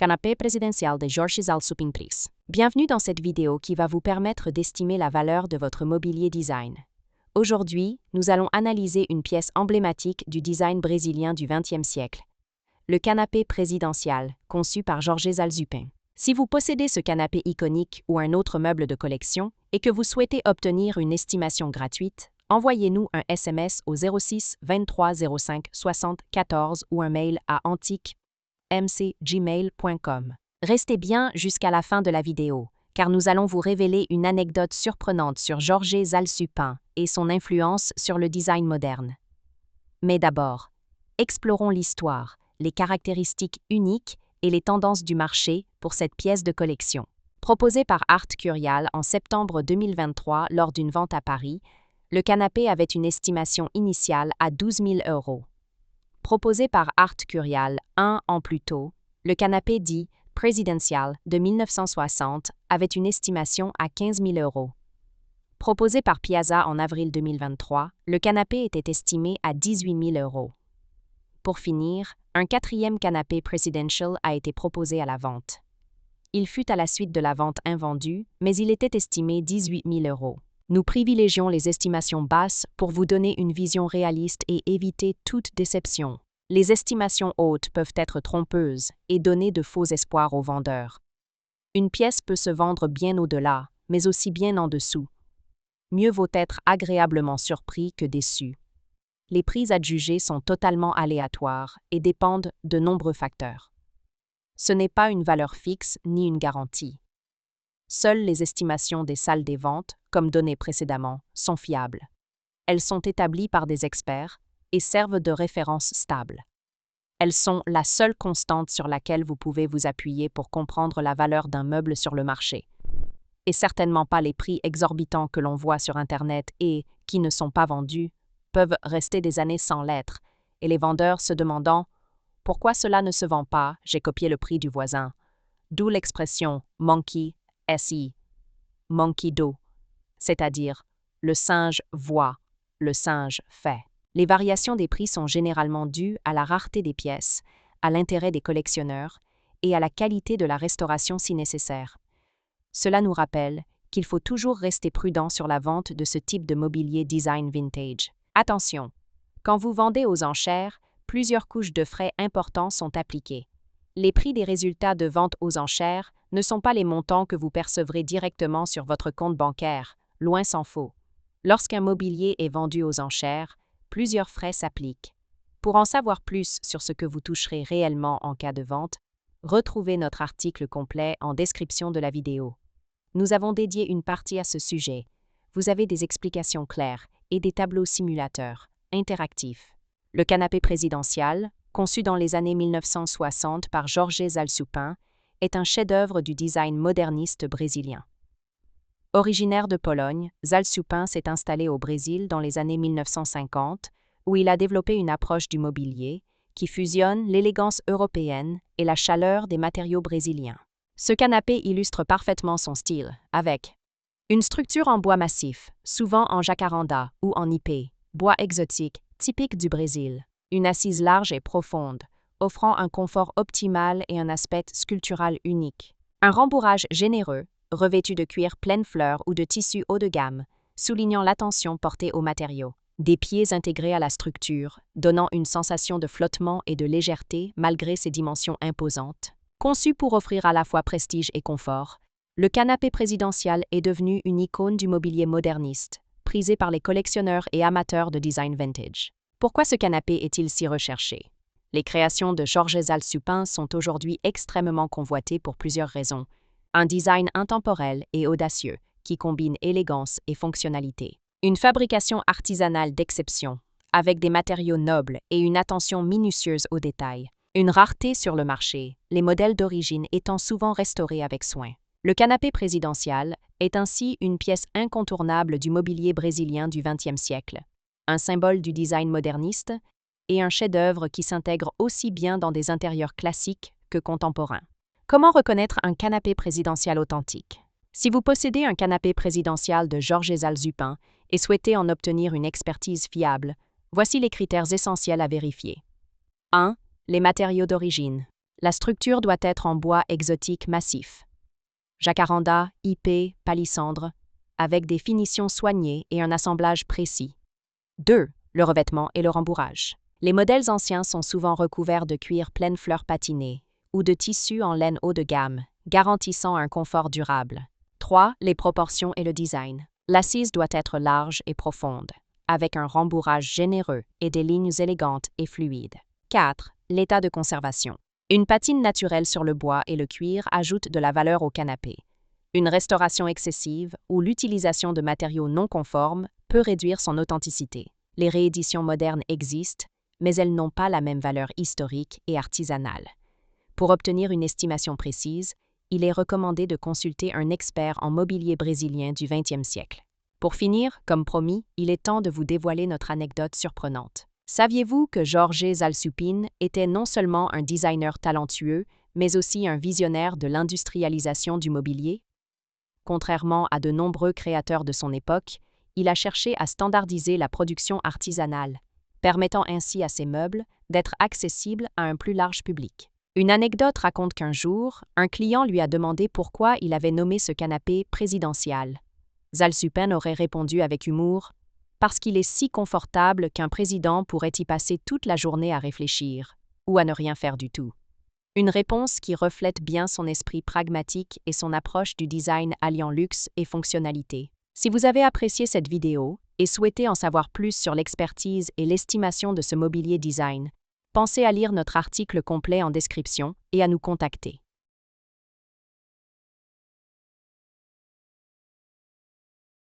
Canapé présidentiel de Georges Zal-Supin Prix. Bienvenue dans cette vidéo qui va vous permettre d'estimer la valeur de votre mobilier design. Aujourd'hui, nous allons analyser une pièce emblématique du design brésilien du XXe siècle. Le canapé présidentiel, conçu par Georges Zal-Supin. Si vous possédez ce canapé iconique ou un autre meuble de collection et que vous souhaitez obtenir une estimation gratuite, envoyez-nous un SMS au 06 23 05 60 14 ou un mail à antiquemcgmail.com. Restez bien jusqu'à la fin de la vidéo, car nous allons vous révéler une anecdote surprenante sur Georges Zal-Supin et son influence sur le design moderne. Mais d'abord, explorons l'histoire, les caractéristiques uniques et les tendances du marché pour cette pièce de collection. Proposée par Art Curial en septembre 2023 lors d'une vente à Paris, le canapé avait une estimation initiale à 12 000 €. Proposé par Art Curial un an plus tôt, le canapé dit « présidentiel » de 1960 avait une estimation à 15 000 €. Proposé par Piazza en avril 2023, le canapé était estimé à 18 000 €. Pour finir, un quatrième canapé presidential a été proposé à la vente. Il fut à la suite de la vente invendue, mais il était estimé 18 000 €. Nous privilégions les estimations basses pour vous donner une vision réaliste et éviter toute déception. Les estimations hautes peuvent être trompeuses et donner de faux espoirs aux vendeurs. Une pièce peut se vendre bien au-delà, mais aussi bien en dessous. Mieux vaut être agréablement surpris que déçu. Les prix adjugés sont totalement aléatoires et dépendent de nombreux facteurs. Ce n'est pas une valeur fixe ni une garantie. Seules les estimations des salles des ventes, comme donné précédemment, sont fiables. Elles sont établies par des experts et servent de référence stable. Elles sont la seule constante sur laquelle vous pouvez vous appuyer pour comprendre la valeur d'un meuble sur le marché. Et certainement pas les prix exorbitants que l'on voit sur Internet et, qui ne sont pas vendus, peuvent rester des années sans l'être, et les vendeurs se demandant « Pourquoi cela ne se vend pas? J'ai copié le prix du voisin ». D'où l'expression « monkey SI, monkey do », c'est-à-dire le singe voit, le singe fait. Les variations des prix sont généralement dues à la rareté des pièces, à l'intérêt des collectionneurs et à la qualité de la restauration si nécessaire. Cela nous rappelle qu'il faut toujours rester prudent sur la vente de ce type de mobilier design vintage. Attention, quand vous vendez aux enchères, plusieurs couches de frais importants sont appliquées. Les prix des résultats de vente aux enchères ne sont pas les montants que vous percevrez directement sur votre compte bancaire, loin s'en faut. Lorsqu'un mobilier est vendu aux enchères, plusieurs frais s'appliquent. Pour en savoir plus sur ce que vous toucherez réellement en cas de vente, retrouvez notre article complet en description de la vidéo. Nous avons dédié une partie à ce sujet. Vous avez des explications claires et des tableaux simulateurs, interactifs. Le canapé présidentiel, conçu dans les années 1960 par Georges Zal-Supin, est un chef-d'œuvre du design moderniste brésilien. Originaire de Pologne, Zal-Supin s'est installé au Brésil dans les années 1950, où il a développé une approche du mobilier qui fusionne l'élégance européenne et la chaleur des matériaux brésiliens. Ce canapé illustre parfaitement son style, avec une structure en bois massif, souvent en jacaranda ou en ipé, bois exotique typique du Brésil. Une assise large et profonde, offrant un confort optimal et un aspect sculptural unique. Un rembourrage généreux, revêtu de cuir pleine fleur ou de tissu haut de gamme, soulignant l'attention portée aux matériaux. Des pieds intégrés à la structure, donnant une sensation de flottement et de légèreté malgré ses dimensions imposantes. Conçu pour offrir à la fois prestige et confort, le canapé présidentiel est devenu une icône du mobilier moderniste, prisé par les collectionneurs et amateurs de design vintage. Pourquoi ce canapé est-il si recherché? Les créations de Georges Zal-Supin sont aujourd'hui extrêmement convoitées pour plusieurs raisons. Un design intemporel et audacieux, qui combine élégance et fonctionnalité. Une fabrication artisanale d'exception, avec des matériaux nobles et une attention minutieuse aux détails. Une rareté sur le marché, les modèles d'origine étant souvent restaurés avec soin. Le canapé présidentiel est ainsi une pièce incontournable du mobilier brésilien du XXe siècle. Un symbole du design moderniste et un chef-d'œuvre qui s'intègre aussi bien dans des intérieurs classiques que contemporains. Comment reconnaître un canapé présidentiel authentique? Si vous possédez un canapé présidentiel de Georges Zal-Supin et souhaitez en obtenir une expertise fiable, voici les critères essentiels à vérifier. 1. Les matériaux d'origine. La structure doit être en bois exotique massif. Jacaranda, épais, palissandre, avec des finitions soignées et un assemblage précis. 2. Le revêtement et le rembourrage. Les modèles anciens sont souvent recouverts de cuir pleine fleur patiné ou de tissu en laine haut de gamme, garantissant un confort durable. 3. Les proportions et le design. L'assise doit être large et profonde, avec un rembourrage généreux et des lignes élégantes et fluides. 4. L'état de conservation. Une patine naturelle sur le bois et le cuir ajoute de la valeur au canapé. Une restauration excessive ou l'utilisation de matériaux non conformes peut réduire son authenticité. Les rééditions modernes existent, mais elles n'ont pas la même valeur historique et artisanale. Pour obtenir une estimation précise, il est recommandé de consulter un expert en mobilier brésilien du 20e siècle. Pour finir, comme promis, il est temps de vous dévoiler notre anecdote surprenante. Saviez-vous que Jorge Zalsupin était non seulement un designer talentueux, mais aussi un visionnaire de l'industrialisation du mobilier? Contrairement à de nombreux créateurs de son époque, il a cherché à standardiser la production artisanale, permettant ainsi à ses meubles d'être accessibles à un plus large public. Une anecdote raconte qu'un jour, un client lui a demandé pourquoi il avait nommé ce canapé présidential. Zalsupin aurait répondu avec humour « Parce qu'il est si confortable qu'un président pourrait y passer toute la journée à réfléchir, ou à ne rien faire du tout. » Une réponse qui reflète bien son esprit pragmatique et son approche du design alliant luxe et fonctionnalité. Si vous avez apprécié cette vidéo et souhaitez en savoir plus sur l'expertise et l'estimation de ce mobilier design, pensez à lire notre article complet en description et à nous contacter.